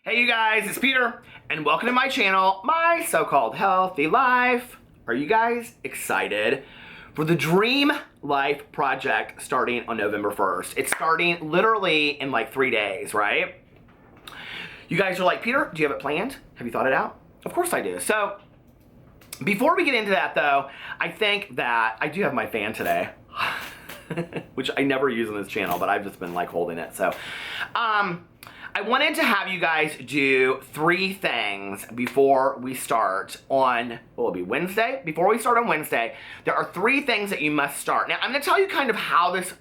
Hey you guys, it's Peter, and welcome to my channel, My So-Called Healthy Life. Are you guys excited for the Dream Life project starting on November 1st? It's starting literally in like 3 days, right? You guys are like, Peter, do you have it planned? Have you thought it out? Of course I do. So, before we get into that though, I think that I do have my fan today. Which I never use on this channel, but I've just been like holding it. So, I wanted to have you guys do 3 things before we start on, what will it be, Wednesday? Before we start on Wednesday, there are 3 things that you must start. Now, I'm gonna tell you kind of how this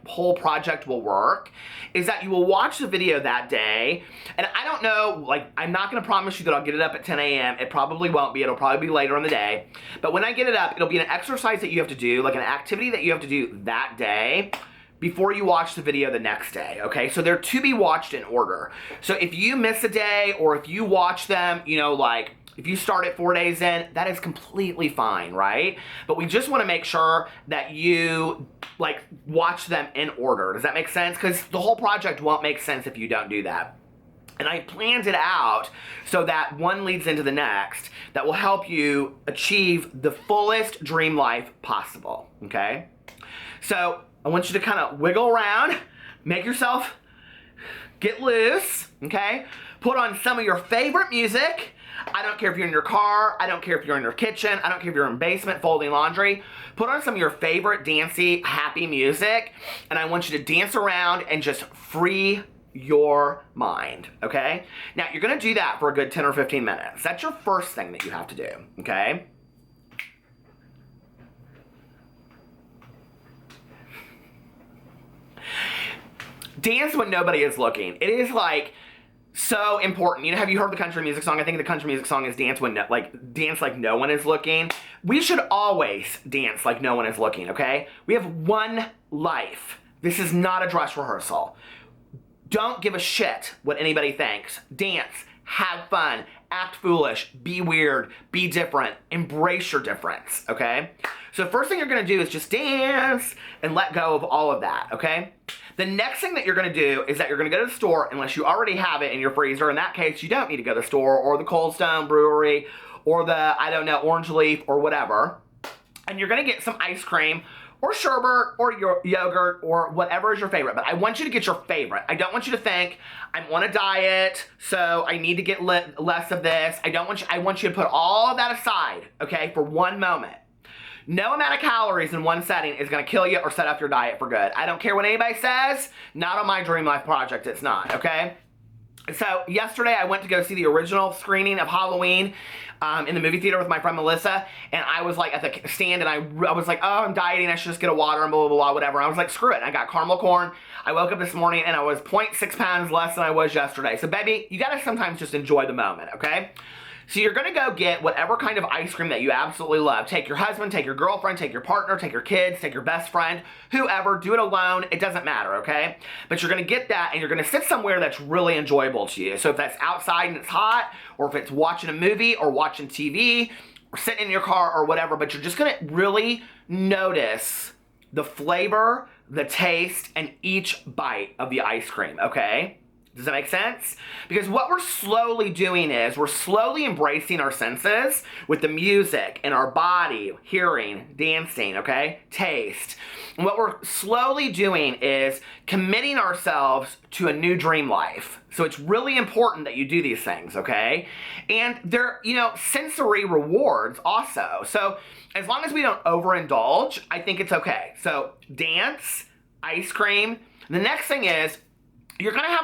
whole project will work, is that you will watch the video that day, and I don't know, I'm not gonna promise you that I'll get it up at 10 a.m. It probably won't be, it'll probably be later in the day, but when I get it up, it'll be an exercise that you have to do, like an activity that you have to do that day, before you watch the video the next day, okay? So they're to be watched in order. So if you miss a day, or if you watch them, if you start it 4 days in, that is completely fine, right? But we just wanna make sure that you, watch them in order. Does that make sense? Because the whole project won't make sense if you don't do that. And I planned it out so that one leads into the next that will help you achieve the fullest dream life possible, okay? So I want you to kind of wiggle around, make yourself get loose, okay? Put on some of your favorite music. I don't care if you're in your car, I don't care if you're in your kitchen, I don't care if you're in basement folding laundry. Put on some of your favorite dancey, happy music, and I want you to dance around and just free your mind, okay? Now, you're gonna do that for a good 10 or 15 minutes. That's your first thing that you have to do, okay? Dance when nobody is looking. It is so important. Have you heard the country music song? I think the country music song is dance like no one is looking. We should always dance like no one is looking, okay? We have one life. This is not a dress rehearsal. Don't give a shit what anybody thinks. Dance, have fun, act foolish, be weird, be different, embrace your difference, okay? So the first thing you're gonna do is just dance and let go of all of that, okay? The next thing that you're gonna do is that you're gonna go to the store, unless you already have it in your freezer. In that case, you don't need to go to the store or the Cold Stone Brewery or the, Orange Leaf or whatever. And you're gonna get some ice cream or sherbet or your yogurt or whatever is your favorite. But I want you to get your favorite. I don't want you to think, I'm on a diet, so I need to get less of this. I want you to put all of that aside, okay, for one moment. No amount of calories in one setting is gonna kill you or set up your diet for good. I don't care what anybody says, not on my Dream Life project, it's not, okay? So yesterday I went to go see the original screening of Halloween in the movie theater with my friend Melissa, and I was at the stand, and I was like, oh, I'm dieting, I should just get a water and blah, blah, blah, whatever. I was like, screw it, I got caramel corn. I woke up this morning and I was 0.6 pounds less than I was yesterday. So baby, you gotta sometimes just enjoy the moment, okay? So you're gonna go get whatever kind of ice cream that you absolutely love. Take your husband, take your girlfriend, take your partner, take your kids, take your best friend, whoever, do it alone, it doesn't matter, okay? But you're gonna get that and you're gonna sit somewhere that's really enjoyable to you. So if that's outside and it's hot, or if it's watching a movie or watching TV, or sitting in your car or whatever, but you're just gonna really notice the flavor, the taste, and each bite of the ice cream, okay? Does that make sense? Because what we're slowly doing is we're slowly embracing our senses with the music in our body, hearing, dancing, okay? Taste. And what we're slowly doing is committing ourselves to a new dream life. So it's really important that you do these things, okay? And they're, sensory rewards also. So as long as we don't overindulge, I think it's okay. So dance, ice cream. The next thing is, you're gonna have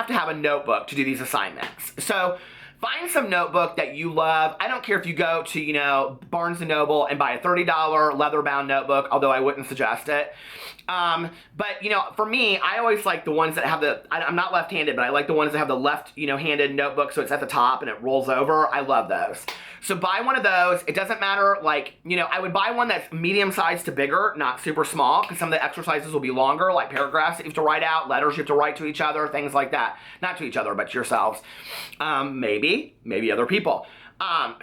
to have a notebook to do these assignments. So find some notebook that you love. I don't care if you go to, Barnes & Noble and buy a $30 leather-bound notebook, although I wouldn't suggest it. But, for me, I always like the ones that have I'm not left-handed, but I like the ones that have the left, handed notebook, so it's at the top and it rolls over. I love those. So buy one of those. It doesn't matter, I would buy one that's medium-sized to bigger, not super small, because some of the exercises will be longer, like paragraphs that you have to write out, letters you have to write to each other, things like that. Not to each other, but to yourselves. Maybe other people.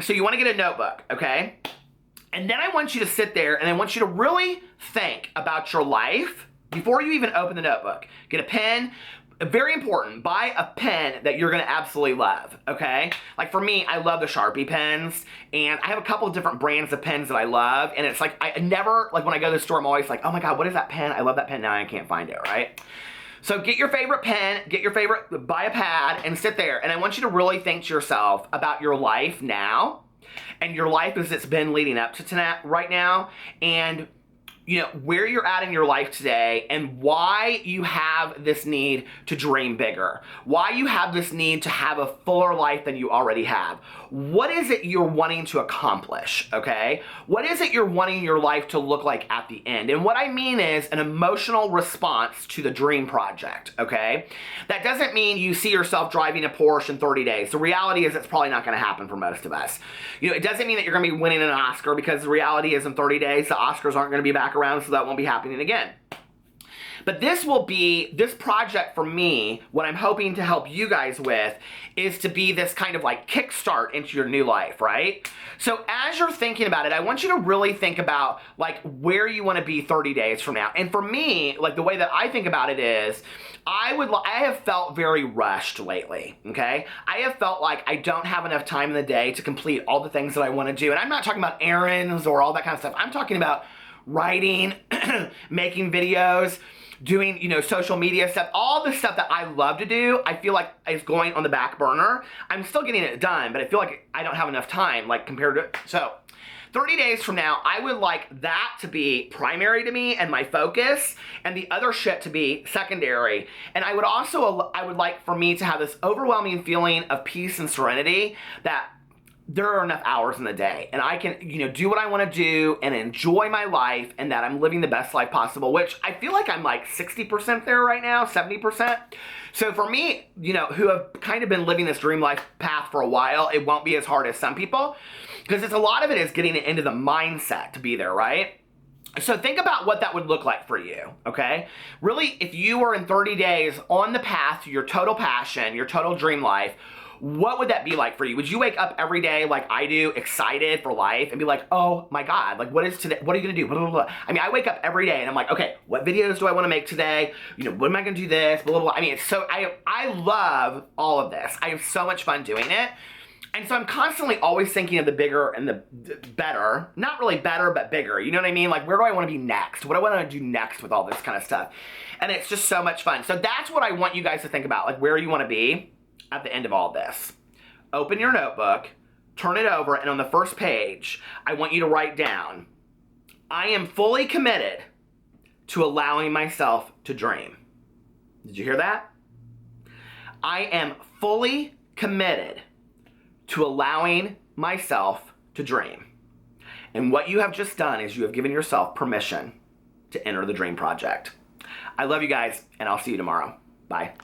So you want to get a notebook, okay? And then I want you to sit there and I want you to really think about your life before you even open the notebook. Get a pen, very important, buy a pen that you're gonna absolutely love, okay? Like for me, I love the Sharpie pens, and I have a couple of different brands of pens that I love, and it's like, I never, like when I go to the store, I'm always like, oh my God, what is that pen? I love that pen, now I can't find it, right? So get your favorite pen, buy a pad, and sit there, and I want you to really think to yourself about your life now, and your life as it's been leading up to tonight, right now, and you know, where you're at in your life today and why you have this need to dream bigger. Why you have this need to have a fuller life than you already have. What is it you're wanting to accomplish, okay? What is it you're wanting your life to look like at the end? And what I mean is an emotional response to the dream project, okay? That doesn't mean you see yourself driving a Porsche in 30 days. The reality is it's probably not gonna happen for most of us. You know, it doesn't mean that you're gonna be winning an Oscar, because the reality is in 30 days, the Oscars aren't gonna be back around, so that won't be happening again. But this project for me, what I'm hoping to help you guys with is to be this kind of like kickstart into your new life, right? So as you're thinking about it, I want you to really think about like where you want to be 30 days from now. And for me, like the way that I think about it is, I have felt very rushed lately, okay? I have felt like I don't have enough time in the day to complete all the things that I want to do. And I'm not talking about errands or all that kind of stuff. I'm talking about writing, making videos, doing, you know, social media stuff, all the stuff that I love to do, I feel like is going on the back burner. I'm still getting it done, but I feel like I don't have enough time, like compared to, so 30 days from now, I would like that to be primary to me and my focus, and the other shit to be secondary. And I would like for me to have this overwhelming feeling of peace and serenity that there are enough hours in the day and I can, you know, do what I want to do and enjoy my life, and that I'm living the best life possible, which I feel like I'm like 60% there right now, 70%. So for me, you know, who have kind of been living this dream life path for a while, it won't be as hard as some people, because it's a lot of it is getting it into the mindset to be there, right? So think about what that would look like for you, okay? Really, if you were in 30 days on the path to your total passion, your total dream life, what would that be like for you? Would you wake up every day like I do, excited for life, and be like, oh my God, like what is today? What are you gonna do? Blah, blah, blah. I mean, I wake up every day and I'm like, okay, what videos do I wanna make today? You know, when am I gonna do this? Blah, blah, blah. I mean, it's so, I love all of this. I have so much fun doing it. And so I'm constantly always thinking of the bigger and the better, not really better, but bigger. You know what I mean? Like, where do I want to be next? What do I want to do next with all this kind of stuff? And it's just so much fun. So that's what I want you guys to think about, like where you want to be at the end of all this. Open your notebook, turn it over, and on the first page, I want you to write down, I am fully committed to allowing myself to dream. Did you hear that? I am fully committed to allowing myself to dream. And what you have just done is you have given yourself permission to enter the dream project. I love you guys, and I'll see you tomorrow. Bye.